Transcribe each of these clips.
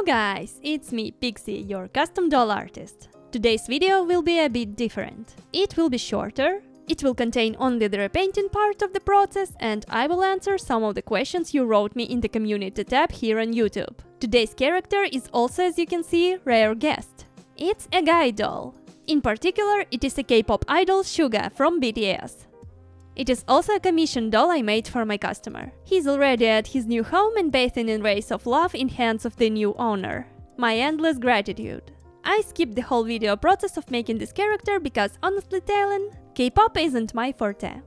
guys, it's me, Pixie, your custom doll artist. Today's video will be a bit different. It will be shorter, it will contain only the repainting part of the process, and I will answer some of the questions you wrote me in the community tab here on YouTube. Today's character is also, as you can see, rare guest. It's a guy doll. In particular, it is a K-pop idol SUGA from BTS. It is also a commissioned doll I made for my customer. He's already at his new home and bathing in rays of love in hands of the new owner. My endless gratitude. I skipped the whole video process of making this character because, honestly telling, K-pop isn't my forte.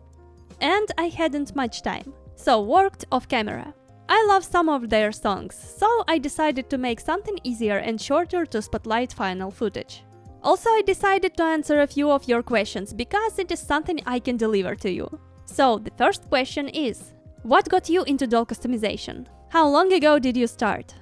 And I hadn't much time, so worked off camera. I love some of their songs, so I decided to make something easier and shorter to spotlight final footage. Also, I decided to answer a few of your questions because it is something I can deliver to you. So, the first question is: what got you into doll customization? How long ago did you start?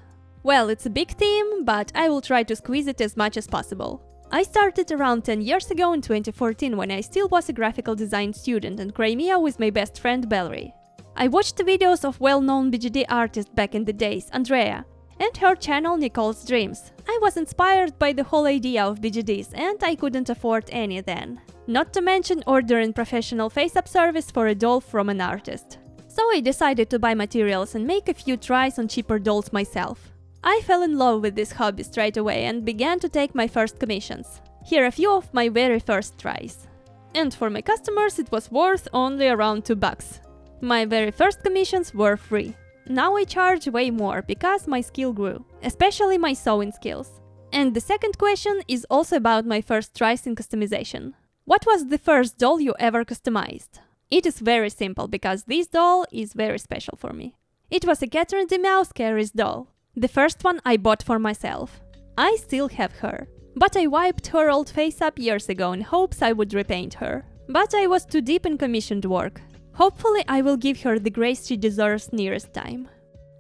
Well, it's a big theme, but I will try to squeeze it as much as possible. I started around 10 years ago in 2014 when I still was a graphical design student in Crimea with my best friend Bellery. I watched the videos of well-known BGD artists back in the days, Andrea, and her channel Nicole's Dreams. I was inspired by the whole idea of BGDs and I couldn't afford any then. Not to mention ordering professional face-up service for a doll from an artist. So I decided to buy materials and make a few tries on cheaper dolls myself. I fell in love with this hobby straight away and began to take my first commissions. Here are a few of my very first tries. And for my customers it was worth only around $2. My very first commissions were free. Now I charge way more because my skill grew, especially my sewing skills. And the second question is also about my first tries in customization. What was the first doll you ever customized? It is very simple because this doll is very special for me. It was a Catherine the Mouse Carrie's doll. The first one I bought for myself. I still have her, but I wiped her old face up years ago in hopes I would repaint her. But I was too deep in commissioned work. Hopefully I will give her the grace she deserves nearest time.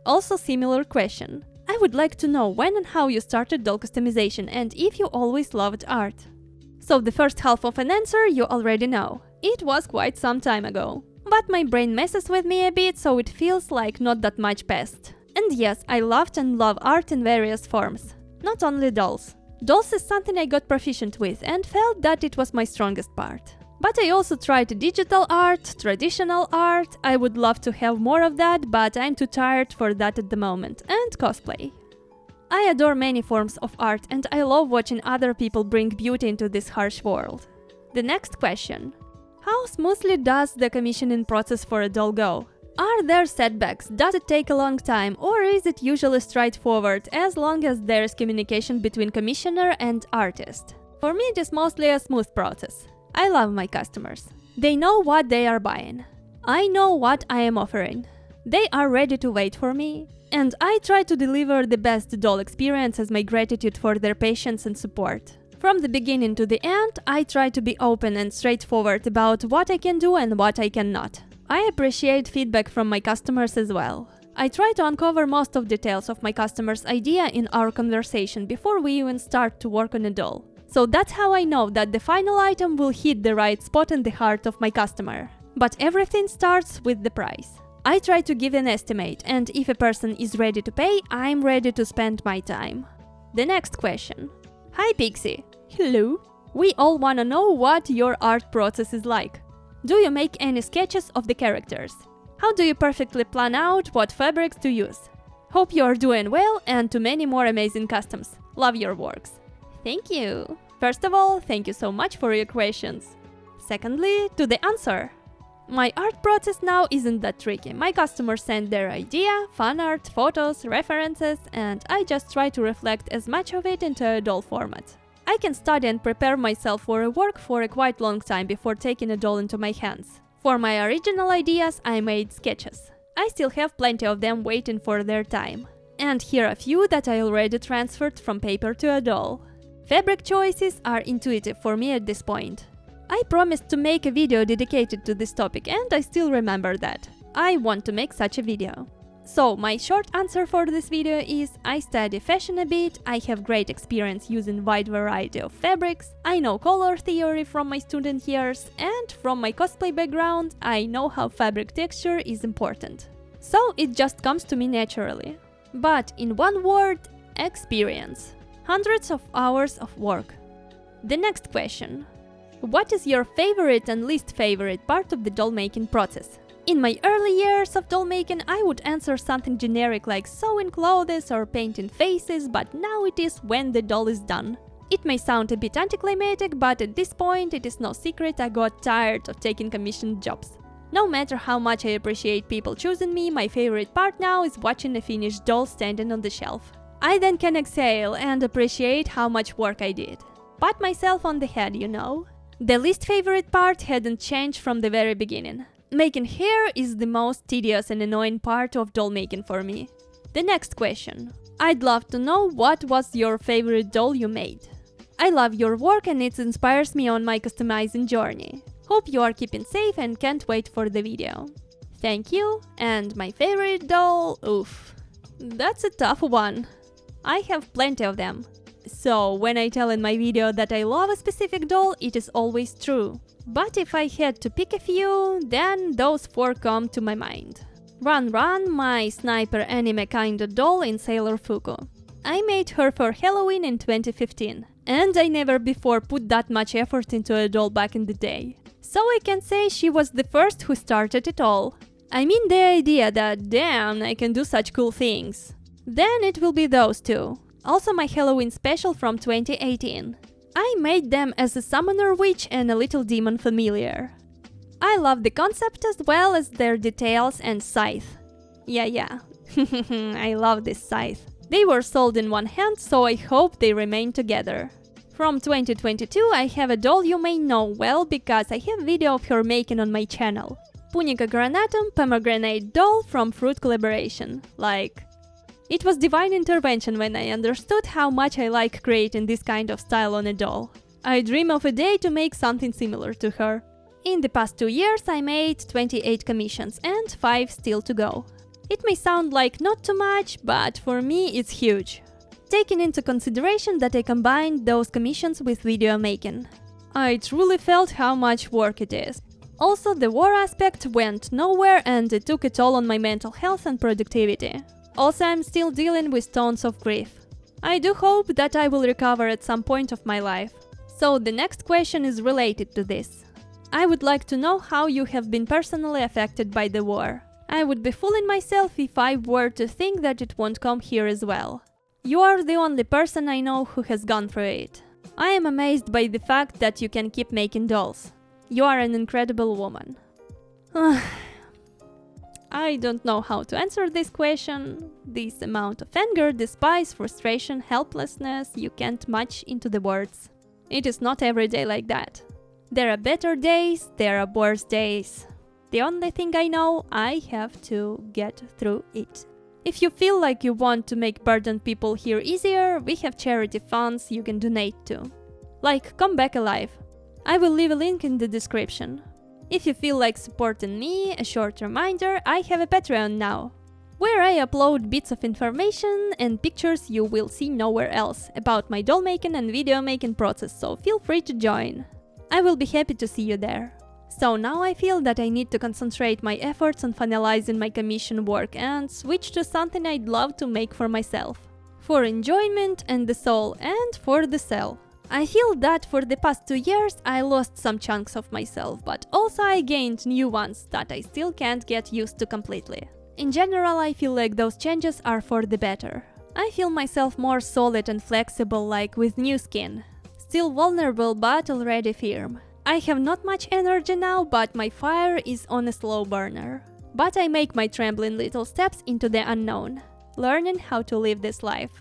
Also similar question. I would like to know when and how you started doll customization and if you always loved art. So the first half of an answer you already know. It was quite some time ago. But my brain messes with me a bit, so it feels like not that much passed. And yes, I loved and love art in various forms. Not only dolls. Dolls is something I got proficient with and felt that it was my strongest part. But I also tried digital art, traditional art. I would love to have more of that, but I'm too tired for that at the moment, and cosplay. I adore many forms of art and I love watching other people bring beauty into this harsh world. The next question. How smoothly does the commissioning process for a doll go? Are there setbacks? Does it take a long time? Or is it usually straightforward as long as there is communication between commissioner and artist? For me it is mostly a smooth process. I love my customers. They know what they are buying. I know what I am offering. They are ready to wait for me. And I try to deliver the best doll experience as my gratitude for their patience and support. From the beginning to the end, I try to be open and straightforward about what I can do and what I cannot. I appreciate feedback from my customers as well. I try to uncover most of details of my customer's idea in our conversation before we even start to work on a doll. So that's how I know that the final item will hit the right spot in the heart of my customer. But everything starts with the price. I try to give an estimate, and if a person is ready to pay, I'm ready to spend my time. The next question. Hi Pixie. Hello. We all wanna know what your art process is like. Do you make any sketches of the characters? How do you perfectly plan out what fabrics to use? Hope you are doing well and to many more amazing customs. Love your works. Thank you! First of all, thank you so much for your questions. Secondly, to the answer. My art process now isn't that tricky. My customers send their idea, fan art, photos, references, and I just try to reflect as much of it into a doll format. I can study and prepare myself for a work for a quite long time before taking a doll into my hands. For my original ideas, I made sketches. I still have plenty of them waiting for their time. And here are a few that I already transferred from paper to a doll. Fabric choices are intuitive for me at this point. I promised to make a video dedicated to this topic and I still remember that. I want to make such a video. So, my short answer for this video is I study fashion a bit, I have great experience using wide variety of fabrics, I know color theory from my student years, and from my cosplay background, I know how fabric texture is important. So, it just comes to me naturally. But in one word, Experience. Hundreds of hours of work. The next question. What is your favorite and least favorite part of the doll making process? In my early years of doll making, I would answer something generic like sewing clothes or painting faces, but now it is when the doll is done. It may sound a bit anticlimactic, but at this point it is no secret I got tired of taking commissioned jobs. No matter how much I appreciate people choosing me, my favorite part now is watching a finished doll standing on the shelf. I then can exhale and appreciate how much work I did. Pat myself on the head, you know. The least favorite part hadn't changed from the very beginning. Making hair is the most tedious and annoying part of doll making for me. The next question. I'd love to know what was your favorite doll you made. I love your work and it inspires me on my customizing journey. Hope you are keeping safe and can't wait for the video. Thank you. And my favorite doll, oof. That's a tough one. I have plenty of them. So when I tell in my video that I love a specific doll, it is always true. But if I had to pick a few, then those 4 come to my mind. Run Run, my sniper anime kinda doll in Sailor Fuku. I made her for Halloween in 2015, and I never before put that much effort into a doll back in the day. So I can say she was the first who started it all. I mean the idea that, damn, I can do such cool things. Then it will be those 2. Also my Halloween special from 2018. I made them as a summoner witch and a little demon familiar. I love the concept as well as their details and scythe. Yeah. I love this scythe. They were sold in one hand, so I hope they remain together. From 2022 I have a doll you may know well because I have video of her making on my channel. Punica granatum pomegranate doll from Fruit Collaboration. It was divine intervention when I understood how much I like creating this kind of style on a doll. I dream of a day to make something similar to her. In the past 2 years I made 28 commissions and 5 still to go. It may sound like not too much, but for me it's huge. Taking into consideration that I combined those commissions with video making. I truly felt how much work it is. Also, the war aspect went nowhere and it took a toll on my mental health and productivity. Also, I'm still dealing with tons of grief. I do hope that I will recover at some point of my life. So the next question is related to this. I would like to know how you have been personally affected by the war. I would be fooling myself if I were to think that it won't come here as well. You are the only person I know who has gone through it. I am amazed by the fact that you can keep making dolls. You are an incredible woman. I don't know how to answer this question. This amount of anger, despise, frustration, helplessness, you can't match into the words. It is not every day like that. There are better days, there are worse days. The only thing I know, I have to get through it. If you feel like you want to make burdened people here easier, we have charity funds you can donate to. Like Come Back Alive. I will leave a link in the description. If you feel like supporting me, a short reminder, I have a Patreon now, where I upload bits of information and pictures you will see nowhere else about my doll making and video making process, so feel free to join. I will be happy to see you there. So now I feel that I need to concentrate my efforts on finalizing my commission work and switch to something I'd love to make for myself. For enjoyment and the soul, and for the sell. I feel that for the past 2 years I lost some chunks of myself, but also I gained new ones that I still can't get used to completely. In general, I feel like those changes are for the better. I feel myself more solid and flexible, like with new skin. Still vulnerable, but already firm. I have not much energy now, but my fire is on a slow burner. But I make my trembling little steps into the unknown, learning how to live this life.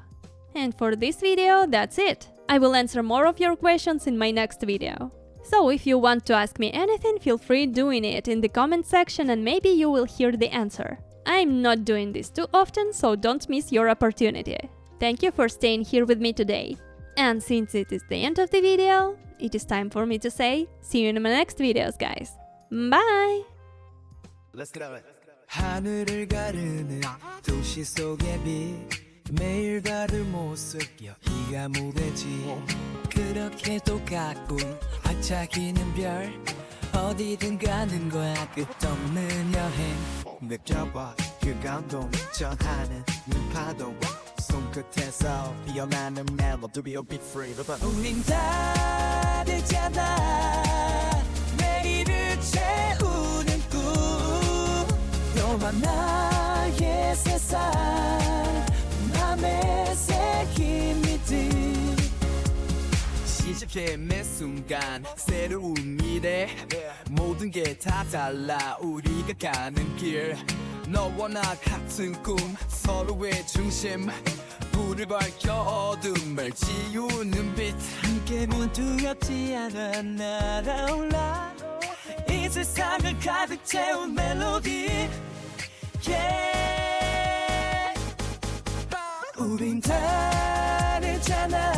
And for this video, that's it. I will answer more of your questions in my next video. So if you want to ask me anything, feel free doing it in the comment section and maybe you will hear the answer. I'm not doing this too often, so don't miss your opportunity. Thank you for staying here with me today. And since it is the end of the video, it is time for me to say, see you in my next videos, guys. Bye! Let's get it. 하늘을 가르는 도시 속의 빛 매일 다른 모습 여기가 무대지 그렇게 똑같고 반짝이는 별 어디든 가는 거야 끝없는 여행 느껴봐 그 감동 전하는 눈파도 손끝에서 피어나는 멜로디 Be free 우린 다르잖아 내일을 채우는 꿈 너와 나의 세상 맘에 새긴 믿음 시작해 매 순간 새로운 미래 모든 게 다 달라 우리가 가는 길 너와 나 같은 꿈 서로의 중심 불을 밝혀 어둠을 지우는 빛 함께 문두엽지 않아 날아올라 이 세상을 가득 채운 멜로디 yeah. 우린 다르잖아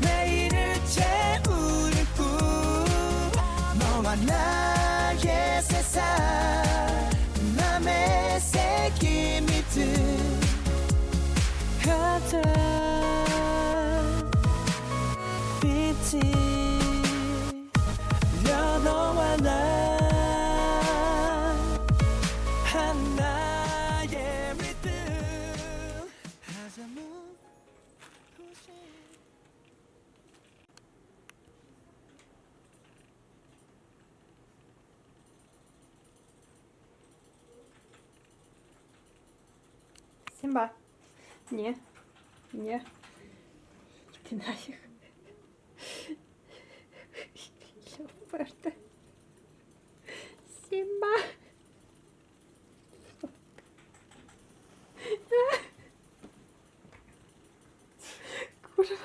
내일을 채우는 꿈 너와 나의 세상 맘에 새긴 믿음 같아 빛이 려 너와 나 하나의 리듬 하자무 후시 Simba. Nie. Nie. Ty na ich. Leopardy. Simba. Kurwa.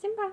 Simba.